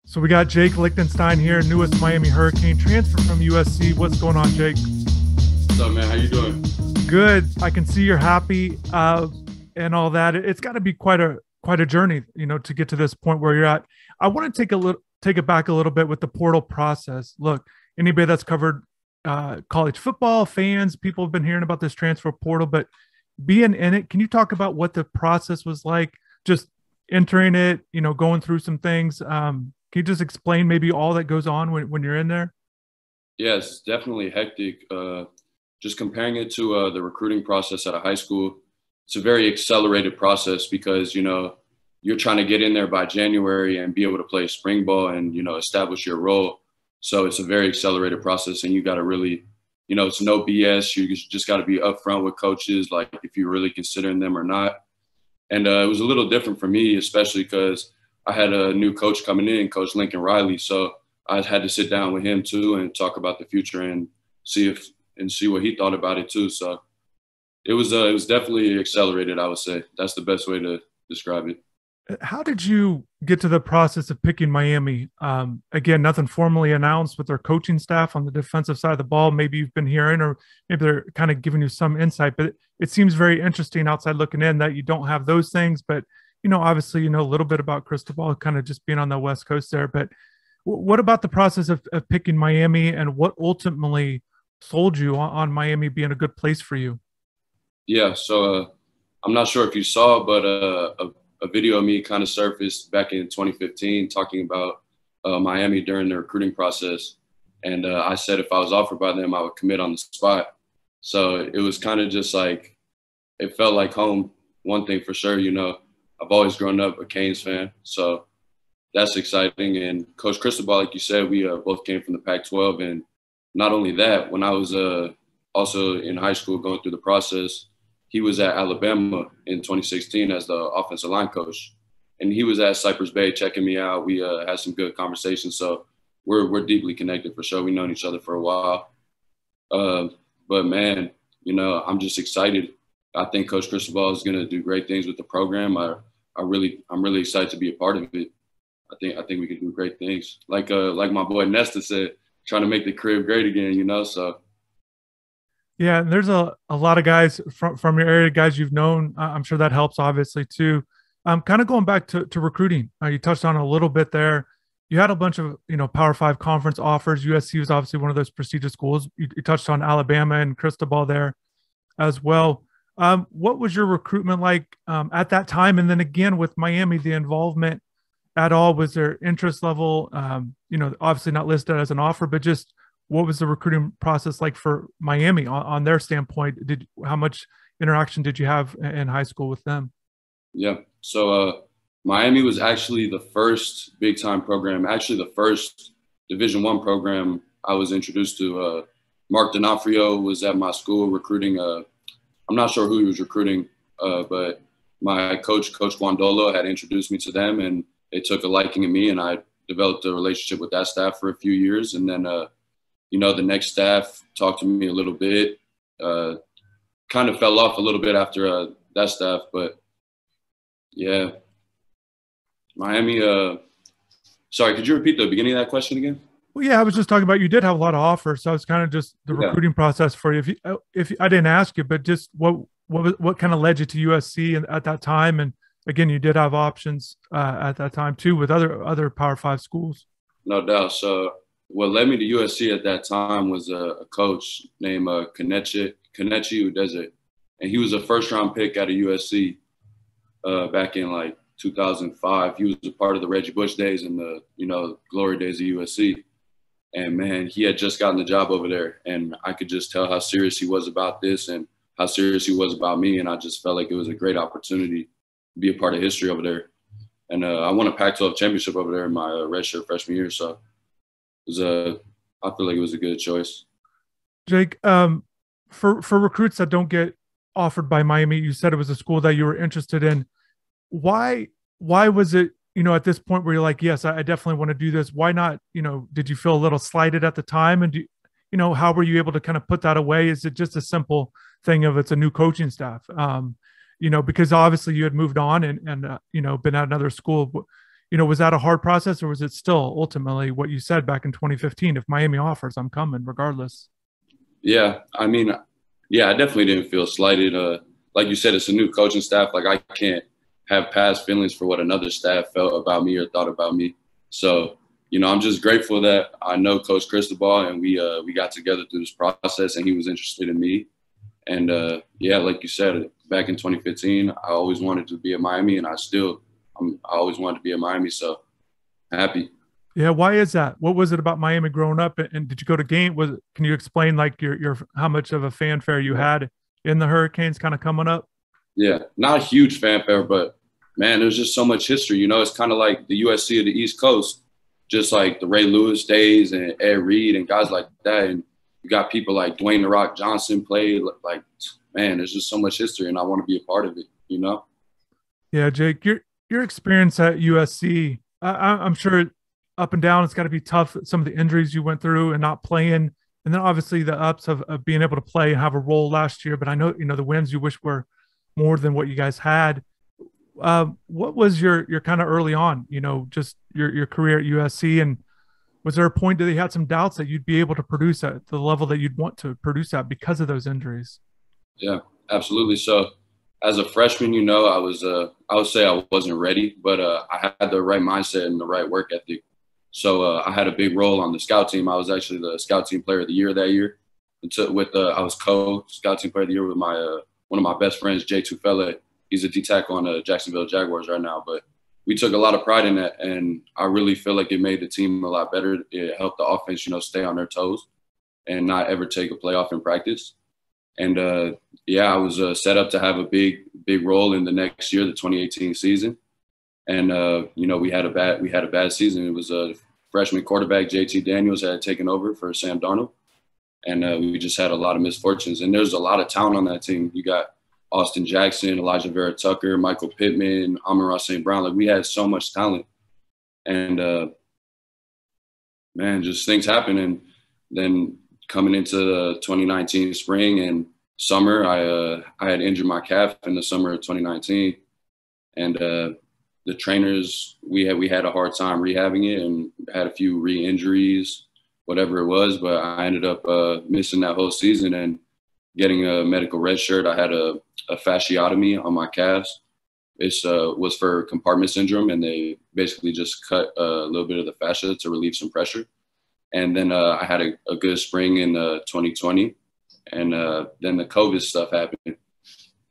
So we got Jake Lichtenstein here, newest Miami Hurricane transfer from USC. What's going on, Jake? What's up, man? How you doing? Good. I can see you're happy and all that. It's got to be quite a journey, to get to this point where you're at. I want to take it back a little bit with the portal process. Look, anybody that's covered college football, fans, people have been hearing about this transfer portal, but being in it, can you talk about what the process was like? Just entering it, going through some things. Can you just explain maybe all that goes on when you're in there? Yeah, it's definitely hectic. Just comparing it to the recruiting process at a high school, it's a very accelerated process because, you're trying to get in there by January and be able to play spring ball and, establish your role. So it's a very accelerated process and you got to really, it's no BS. You just got to be upfront with coaches, like if you're really considering them or not. And it was a little different for me, especially because I had a new coach coming in, Coach Lincoln Riley. So I had to sit down with him too and talk about the future and see what he thought about it too. So it was definitely accelerated, I would say. That's the best way to describe it. How did you get to the process of picking Miami? Again, nothing formally announced with their coaching staff on the defensive side of the ball. Maybe you've been hearing, or maybe they're kind of giving you some insight, but it seems very interesting outside looking in that you don't have those things, but obviously, a little bit about Cristobal kind of just being on the West Coast there, but what about the process of picking Miami and what ultimately sold you on Miami being a good place for you? Yeah. So I'm not sure if you saw, but a video of me kind of surfaced back in 2015 talking about Miami during the recruiting process. And I said if I was offered by them, I would commit on the spot. So it was kind of just like, it felt like home. One thing for sure, I've always grown up a Canes fan. So that's exciting. And Coach Cristobal, like you said, we both came from the Pac-12. And not only that, when I was also in high school going through the process, he was at Alabama in 2016 as the offensive line coach. And he was at Cypress Bay checking me out. We had some good conversations. So we're deeply connected for sure. We've known each other for a while. But man, I'm just excited. I think Coach Cristobal is going to do great things with the program. I'm really excited to be a part of it. I think we can do great things. Like my boy Nesta said, trying to make the crib great again, so. Yeah, and there's a lot of guys from your area, guys you've known. I'm sure that helps, obviously, too. Kind of going back to recruiting, you touched on a little bit there. You had a bunch of Power Five conference offers. USC was obviously one of those prestigious schools. You touched on Alabama and Cristobal there as well. What was your recruitment like at that time? And then again with Miami, the involvement at all? Was there interest level? Obviously not listed as an offer, but just what was the recruiting process like for Miami on their standpoint? How much interaction did you have in high school with them? Yeah. So Miami was actually the first big time program, actually the first Division I program I was introduced to. Mark D'Onofrio was at my school recruiting. I'm not sure who he was recruiting, but my coach Guandolo, had introduced me to them, and they took a liking in me, and I developed a relationship with that staff for a few years. And then, the next staff talked to me a little bit, kind of fell off a little bit after that staff, but yeah. Miami, sorry, could you repeat the beginning of that question again? Well, yeah, I was just talking about you did have a lot of offers, so it's kind of just the recruiting process for you. If I didn't ask you, but just what kind of led you to USC at that time? And again, you did have options at that time too with other Power Five schools. No doubt. So what led me to USC at that time was a coach named Kenichi Udeze, and he was a first-round pick out of USC back in like 2005. He was a part of the Reggie Bush days and the glory days of USC. And man, he had just gotten the job over there, and I could just tell how serious he was about this and how serious he was about me. And I just felt like it was a great opportunity to be a part of history over there. And I won a Pac-12 championship over there in my redshirt freshman year. So I feel like it was a good choice. Jake, for recruits that don't get offered by Miami, you said it was a school that you were interested in. Why was it, at this point where you're like, yes, I definitely want to do this? Why not, did you feel a little slighted at the time? And how were you able to kind of put that away? Is it just a simple thing of it's a new coaching staff? Because obviously you had moved on and been at another school. was that a hard process, or was it still ultimately what you said back in 2015? If Miami offers, I'm coming regardless. Yeah, I mean, yeah, I definitely didn't feel slighted. Like you said, it's a new coaching staff. Like I can't have past feelings for what another staff felt about me or thought about me. So, I'm just grateful that I know Coach Cristobal, and we got together through this process, and he was interested in me. And yeah, like you said, back in 2015, I always wanted to be at Miami, and I always wanted to be at Miami. So happy. Yeah, why is that? What was it about Miami growing up? And did you go to game? Can you explain like your how much of a fanfare you had in the Hurricanes kind of coming up? Yeah, not a huge fanfare, but man, there's just so much history. It's kind of like the USC of the East Coast, just like the Ray Lewis days and Ed Reed and guys like that. And you got people like Dwayne The Rock Johnson played. Like, man, there's just so much history, and I want to be a part of it. Yeah, Jake, your experience at USC, I'm sure up and down, it's got to be tough. Some of the injuries you went through and not playing, and then obviously the ups of being able to play and have a role last year. But I know the wins you wish were more than what you guys had. What was your kind of early on, just your career at USC, and was there a point that you had some doubts that you'd be able to produce at the level that you'd want to produce at because of those injuries? Yeah, absolutely. So as a freshman, I would say I wasn't ready, but I had the right mindset and the right work ethic. So I had a big role on the scout team. I was actually the scout team player of the year that year. I was co-scout team player of the year with my one of my best friends, Jay Tufele. He's a D tackle on the Jacksonville Jaguars right now. But we took a lot of pride in that, and I really feel like it made the team a lot better. It helped the offense, stay on their toes and not ever take a playoff in practice. And yeah, I was set up to have a big role in the next year, the 2018 season. And we had a bad season. It was a freshman quarterback, JT Daniels, had taken over for Sam Darnold, and we just had a lot of misfortunes. And there's a lot of talent on that team. You got Austin Jackson, Elijah Vera Tucker, Michael Pittman, Amon-Ra St. Brown. Like, we had so much talent, and man, just things happen. And then coming into the 2019 spring and summer, I had injured my calf in the summer of 2019, and the trainers, we had a hard time rehabbing it and had a few re-injuries, whatever it was. But I ended up missing that whole season and getting a medical red shirt. I had a fasciotomy on my calves. It was for compartment syndrome, and they basically just cut a little bit of the fascia to relieve some pressure. And then I had a good spring in 2020, and then the COVID stuff happened.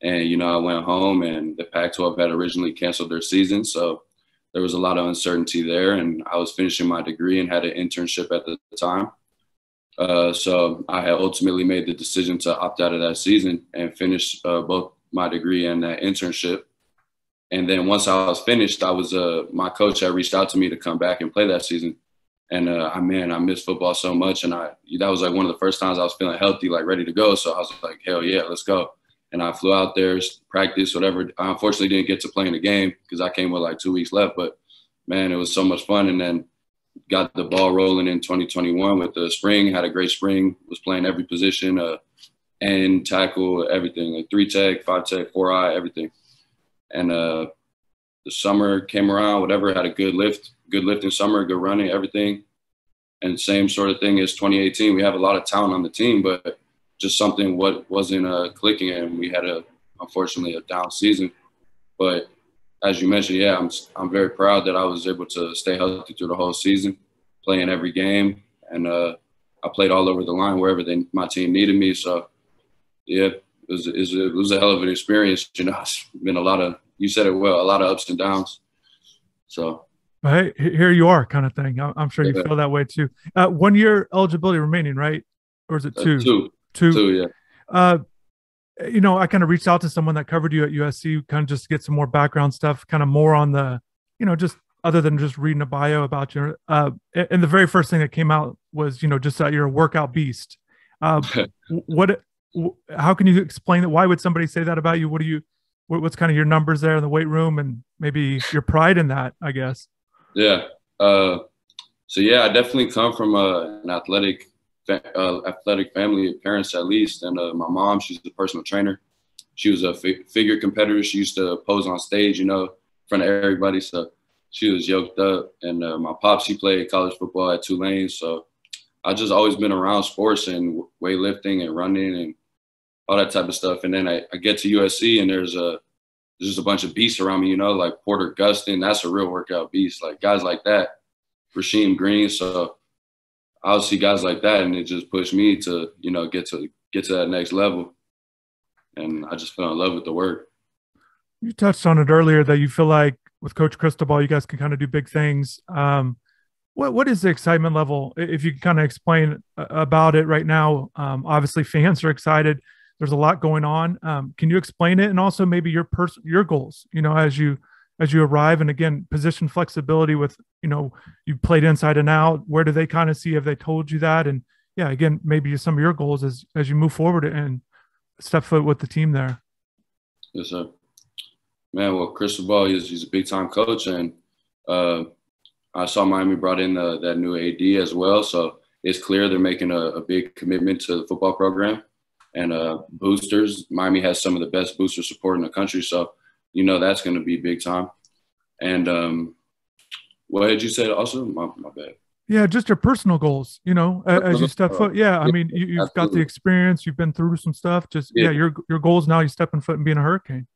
And, I went home, and the Pac-12 had originally canceled their season. So there was a lot of uncertainty there. And I was finishing my degree and had an internship at the time. So I had ultimately made the decision to opt out of that season and finish both my degree and that internship. And then once I was finished, my coach had reached out to me to come back and play that season. And I missed football so much. And that was like one of the first times I was feeling healthy, like ready to go. So I was like, hell yeah, let's go. And I flew out there, practice, whatever. I unfortunately didn't get to play in the game because I came with like 2 weeks left. But, man, it was so much fun. And then got the ball rolling in 2021 with the spring, had a great spring, was playing every position, end, tackle, everything, like 3-tech, 5-tech, 4-eye, everything. And the summer came around, whatever, had a good lifting summer, good running, everything. And same sort of thing as 2018. We have a lot of talent on the team, but just something wasn't clicking, and we had unfortunately a down season. But as you mentioned, yeah, I'm very proud that I was able to stay healthy through the whole season, playing every game, and I played all over the line wherever my team needed me. So yeah, it was a hell of an experience. It's been you said it well, a lot of ups and downs. So. Hey, here you are, kind of thing. I'm sure you feel that way too. 1 year eligibility remaining, right? Or is it two? Two, yeah. I kind of reached out to someone that covered you at USC, kind of just to get some more background stuff, kind of more on the, just other than just reading a bio about you. And the very first thing that came out was, just that you're a workout beast. How can you explain it? Why would somebody say that about you? What's kind of your numbers there in the weight room, and maybe your pride in that, I guess? Yeah. So yeah, I definitely come from an athletic family, parents at least. And my mom, she's a personal trainer. She was a figure competitor. She used to pose on stage, in front of everybody. So she was yoked up. And my pops, he played college football at Tulane. So I just always been around sports and weightlifting and running and all that type of stuff. And then I get to USC and there's just a bunch of beasts around me, you know, like Porter Gustin. That's a real workout beast. Like guys like that, Rasheem Green. So I'll see guys like that, and it just pushed me to, you know, get to that next level. And I just fell in love with the work. You touched on it earlier that you feel like with Coach Cristobal, you guys can kind of do big things. What is the excitement level? If you can kind of explain about it right now. Obviously, fans are excited. There's a lot going on. Can you explain it, and also maybe your goals? You know, as you arrive, and again, position flexibility with, you know, you played inside and out. Where do they kind of see? Have they told you that? And yeah, again, maybe some of your goals as you move forward and step foot with the team there. Yes, sir. Man, well, Cristobal, he's a big time coach, and I saw Miami brought in that new AD as well. So it's clear they're making a big commitment to the football program and boosters. Miami has some of the best booster support in the country. So, you know, that's going to be big time. And what did you say also? My bad. Yeah, just your personal goals, you know, as you step foot. Yeah, I mean, you've got the experience. You've been through some stuff. Just, yeah, your goals now, you stepping foot and being a Hurricane.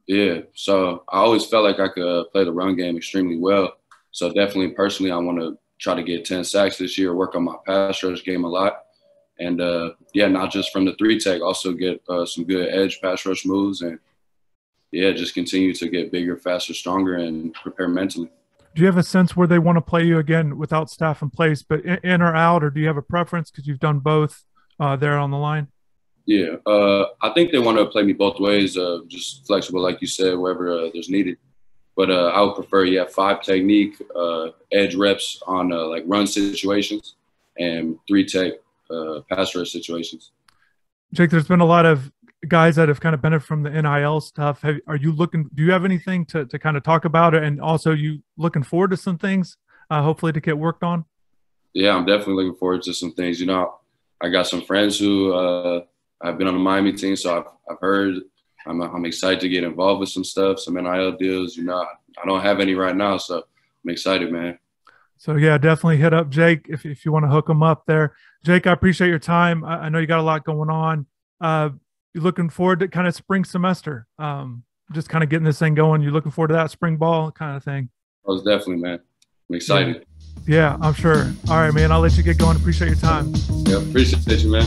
Yeah, so I always felt like I could play the run game extremely well. So definitely personally, I want to try to get 10 sacks this year, work on my pass rush game a lot. And, yeah, not just from the 3-tech, also get some good edge pass rush moves. And, yeah, just continue to get bigger, faster, stronger, and prepare mentally. Do you have a sense where they want to play you again without staff in place, but in or out, or do you have a preference because you've done both there on the line? Yeah, I think they want to play me both ways, just flexible, like you said, wherever there's needed. But I would prefer, 5 technique, edge reps on like run situations, and 3-tech pass rush situations. Jake, there's been a lot of guys that have kind of benefited from the NIL stuff. Do you have anything to kind of talk about it? And also you looking forward to some things, hopefully to get worked on? Yeah, I'm definitely looking forward to some things. You know, I got some friends who I've been on the Miami team, so I've heard. I'm excited to get involved with some stuff, some NIL deals. You know, I don't have any right now, so I'm excited, man. So yeah, definitely hit up Jake if you want to hook him up there. Jake, I appreciate your time. I know you got a lot going on. You're looking forward to kind of spring semester, just kind of getting this thing going. You're looking forward to that spring ball kind of thing. Most definitely, man. I'm excited. Yeah, I'm sure. All right, man. I'll let you get going. Appreciate your time. Yeah, appreciate you, man.